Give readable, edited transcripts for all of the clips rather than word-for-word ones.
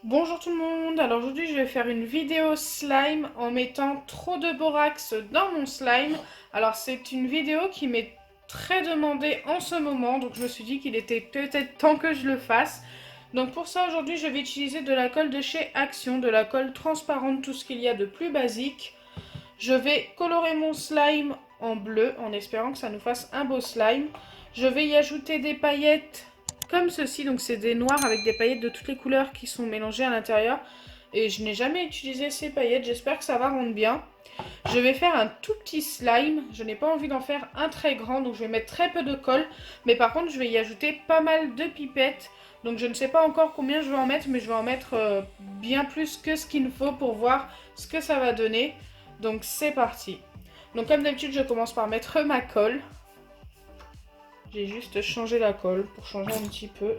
Bonjour tout le monde, alors aujourd'hui je vais faire une vidéo slime en mettant trop de borax dans mon slime. Alors c'est une vidéo qui m'est très demandée en ce moment, donc je me suis dit qu'il était peut-être temps que je le fasse. Donc pour ça aujourd'hui je vais utiliser de la colle de chez Action, de la colle transparente, tout ce qu'il y a de plus basique. Je vais colorer mon slime en bleu en espérant que ça nous fasse un beau slime. Je vais y ajouter des paillettes comme ceci, donc c'est des noirs avec des paillettes de toutes les couleurs qui sont mélangées à l'intérieur. Et je n'ai jamais utilisé ces paillettes, j'espère que ça va rendre bien. Je vais faire un tout petit slime, je n'ai pas envie d'en faire un très grand, donc je vais mettre très peu de colle. Mais par contre je vais y ajouter pas mal de pipettes. Donc je ne sais pas encore combien je vais en mettre, mais je vais en mettre bien plus que ce qu'il me faut pour voir ce que ça va donner. Donc c'est parti. Donc comme d'habitude je commence par mettre ma colle. J'ai juste changé la colle pour changer un petit peu.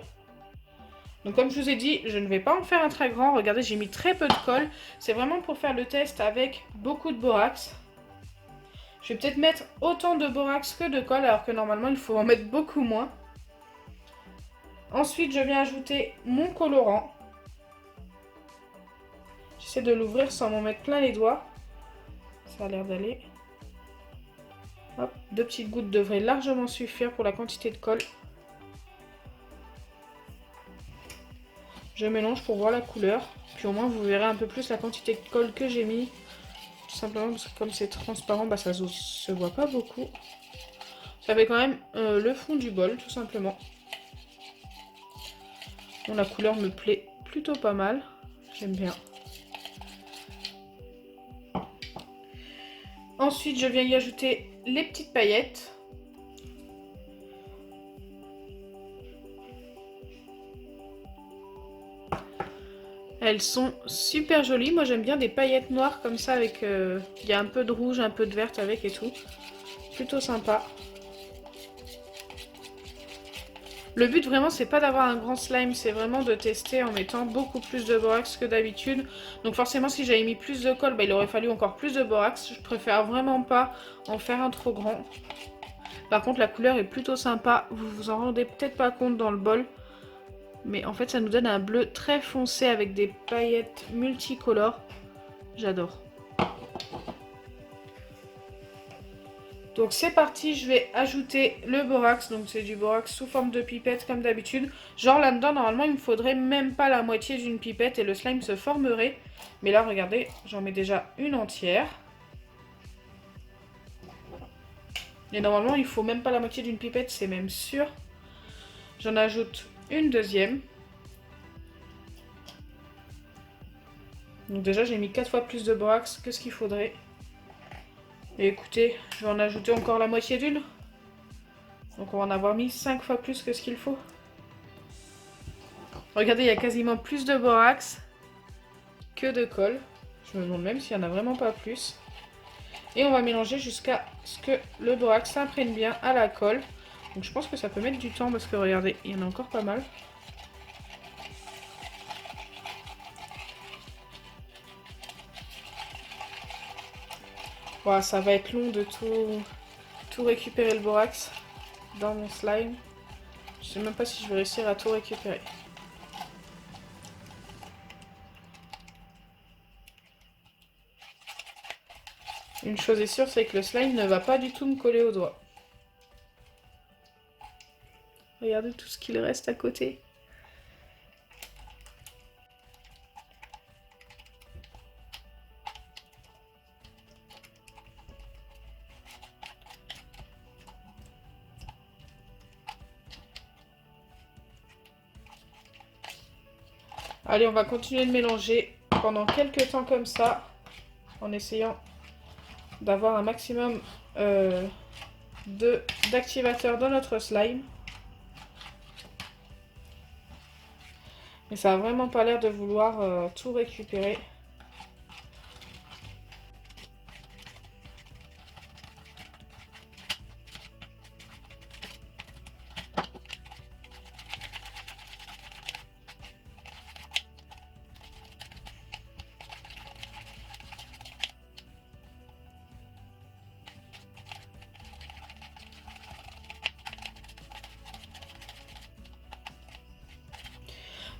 Donc comme je vous ai dit, je ne vais pas en faire un très grand. Regardez, j'ai mis très peu de colle. C'est vraiment pour faire le test avec beaucoup de borax. Je vais peut-être mettre autant de borax que de colle, alors que normalement il faut en mettre beaucoup moins. Ensuite, je viens ajouter mon colorant. J'essaie de l'ouvrir sans m'en mettre plein les doigts. Ça a l'air d'aller. Hop, 2 petites gouttes devraient largement suffire pour la quantité de colle. Je mélange pour voir la couleur. Puis au moins vous verrez un peu plus la quantité de colle que j'ai mis. Tout simplement parce que comme c'est transparent, bah, ça se voit pas beaucoup. Ça fait quand même le fond du bol, tout simplement. Bon, la couleur me plaît plutôt pas mal. J'aime bien. Ensuite, je viens y ajouter les petites paillettes. Elles sont super jolies. Moi, j'aime bien des paillettes noires comme ça avec... il y a un peu de rouge, un peu de verte avec et tout. Plutôt sympa. Le but vraiment c'est pas d'avoir un grand slime, c'est vraiment de tester en mettant beaucoup plus de borax que d'habitude. Donc forcément si j'avais mis plus de colle, bah, il aurait fallu encore plus de borax. Je préfère vraiment pas en faire un trop grand. Par contre la couleur est plutôt sympa, vous vous en rendez peut-être pas compte dans le bol. Mais en fait ça nous donne un bleu très foncé avec des paillettes multicolores. J'adore. Donc c'est parti, je vais ajouter le borax, donc c'est du borax sous forme de pipette comme d'habitude. Genre là-dedans, normalement, il me faudrait même pas la moitié d'une pipette et le slime se formerait. Mais là, regardez, j'en mets déjà une entière. Et normalement, il faut même pas la moitié d'une pipette, c'est même sûr. J'en ajoute une deuxième. Donc déjà, j'ai mis 4 fois plus de borax que ce qu'il faudrait. Et écoutez, je vais en ajouter encore la moitié d'une. Donc on va en avoir mis 5 fois plus que ce qu'il faut. Regardez, il y a quasiment plus de borax que de colle. Je me demande même s'il n'y en a vraiment pas plus. Et on va mélanger jusqu'à ce que le borax s'imprègne bien à la colle. Donc je pense que ça peut mettre du temps parce que regardez, il y en a encore pas mal. Voilà, ça va être long de tout récupérer le borax dans mon slime. Je sais même pas si je vais réussir à tout récupérer. Une chose est sûre, c'est que le slime ne va pas du tout me coller aux doigts. Regardez tout ce qu'il reste à côté. Allez, on va continuer de mélanger pendant quelques temps comme ça, en essayant d'avoir un maximum d'activateurs dans notre slime. Mais ça a vraiment pas l'air de vouloir tout récupérer.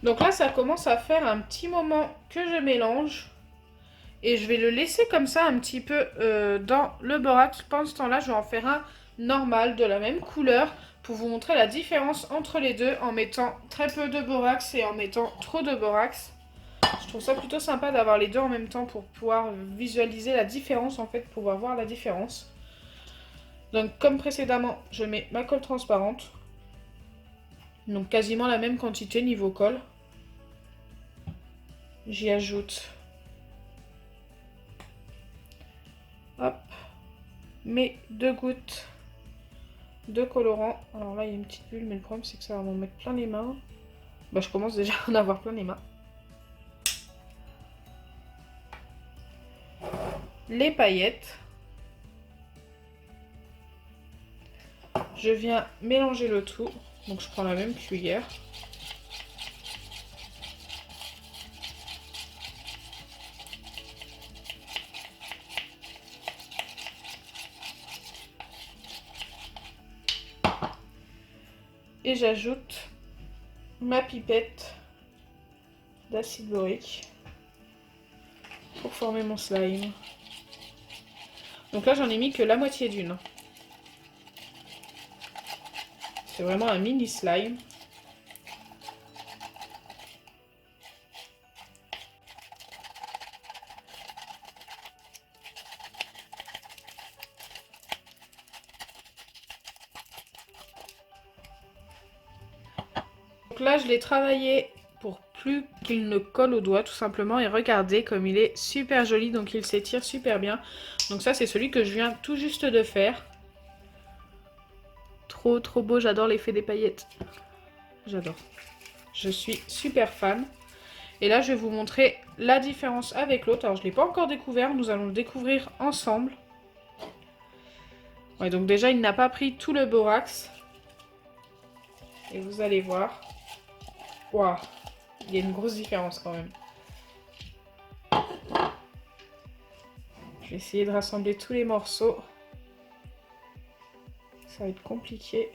Donc là, ça commence à faire un petit moment que je mélange. Et je vais le laisser comme ça un petit peu dans le borax. Pendant ce temps-là, je vais en faire un normal de la même couleur pour vous montrer la différence entre les deux en mettant très peu de borax et en mettant trop de borax. Je trouve ça plutôt sympa d'avoir les deux en même temps pour pouvoir visualiser la différence en fait, pour pouvoir voir la différence. Donc comme précédemment, je mets ma colle transparente. Donc quasiment la même quantité niveau colle. J'y ajoute, hop, mes 2 gouttes de colorant. Alors là, il y a une petite bulle, mais le problème, c'est que ça va m'en mettre plein les mains. Bah, je commence déjà à en avoir plein les mains. Les paillettes. Je viens mélanger le tout. Donc, je prends la même cuillère. Et j'ajoute ma pipette d'acide borique pour former mon slime. Donc là, j'en ai mis que la moitié d'une. C'est vraiment un mini slime. Donc là, je l'ai travaillé pour plus qu'il ne colle au doigt, tout simplement. Et regardez comme il est super joli, donc il s'étire super bien. Donc ça, c'est celui que je viens tout juste de faire. Trop, trop beau, j'adore l'effet des paillettes. J'adore. Je suis super fan. Et là, je vais vous montrer la différence avec l'autre. Alors, je ne l'ai pas encore découvert, nous allons le découvrir ensemble. Ouais, donc déjà, il n'a pas pris tout le borax. Et vous allez voir. Waouh, il y a une grosse différence quand même. Je vais essayer de rassembler tous les morceaux. Ça va être compliqué.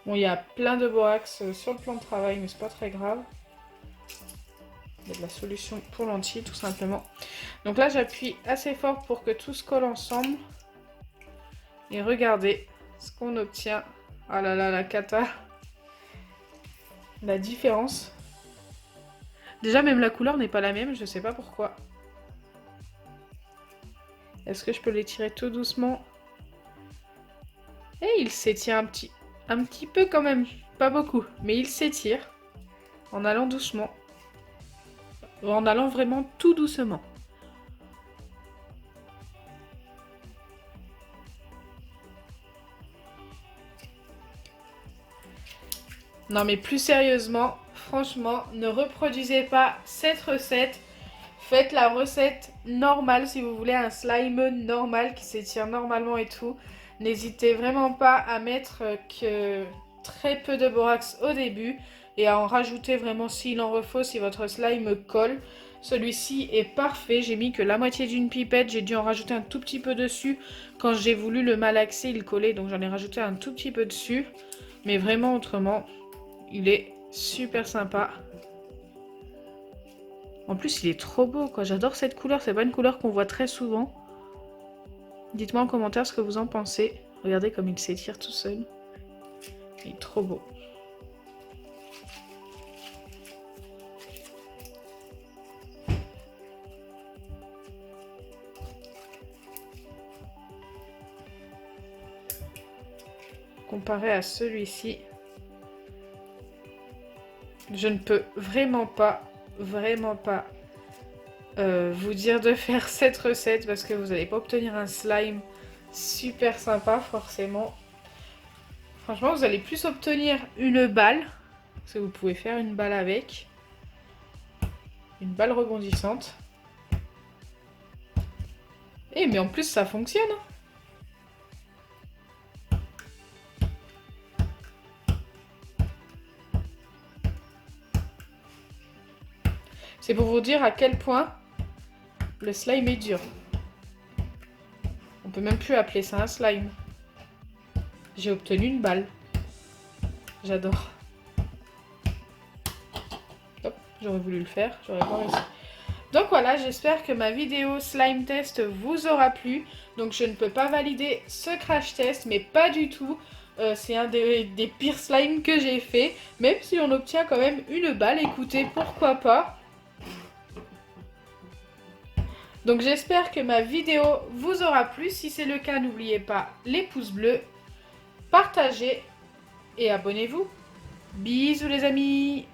Bon, il y a plein de borax sur le plan de travail, mais c'est pas très grave. Il y a de la solution pour lentilles, tout simplement. Donc là, j'appuie assez fort pour que tout se colle ensemble. Et regardez ce qu'on obtient. Ah là là, la cata. La différence. Déjà, même la couleur n'est pas la même, je sais pas pourquoi. Est-ce que je peux l'étirer tout doucement? Et il s'étire un petit peu quand même. Pas beaucoup, mais il s'étire. En allant doucement. En allant vraiment tout doucement. Non mais plus sérieusement, franchement, ne reproduisez pas cette recette. Faites la recette normale si vous voulez un slime normal qui s'étire normalement et tout. N'hésitez vraiment pas à mettre que très peu de borax au début et à en rajouter vraiment s'il en refaut, si votre slime colle. Celui-ci est parfait, j'ai mis que la moitié d'une pipette, j'ai dû en rajouter un tout petit peu dessus. Quand j'ai voulu le malaxer, il collait, donc j'en ai rajouté un tout petit peu dessus. Mais vraiment autrement, il est super sympa. En plus, il est trop beau, quoi. J'adore cette couleur. C'est pas une couleur qu'on voit très souvent. Dites-moi en commentaire ce que vous en pensez. Regardez comme il s'étire tout seul. Il est trop beau. Comparé à celui-ci, je ne peux vraiment pas vous dire de faire cette recette parce que vous n'allez pas obtenir un slime super sympa forcément. Franchement, vous allez plus obtenir une balle, parce que vous pouvez faire une balle avec. Une balle rebondissante. Et mais en plus ça fonctionne. C'est pour vous dire à quel point le slime est dur. On peut même plus appeler ça un slime. J'ai obtenu une balle. J'adore. J'aurais voulu le faire, j'aurais pas réussi. Donc voilà, j'espère que ma vidéo slime test vous aura plu. Donc je ne peux pas valider ce crash test, mais pas du tout. C'est un des pires slimes que j'ai fait. Même si on obtient quand même une balle, écoutez, pourquoi pas. Donc j'espère que ma vidéo vous aura plu. Si c'est le cas, n'oubliez pas les pouces bleus, partagez et abonnez-vous. Bisous les amis!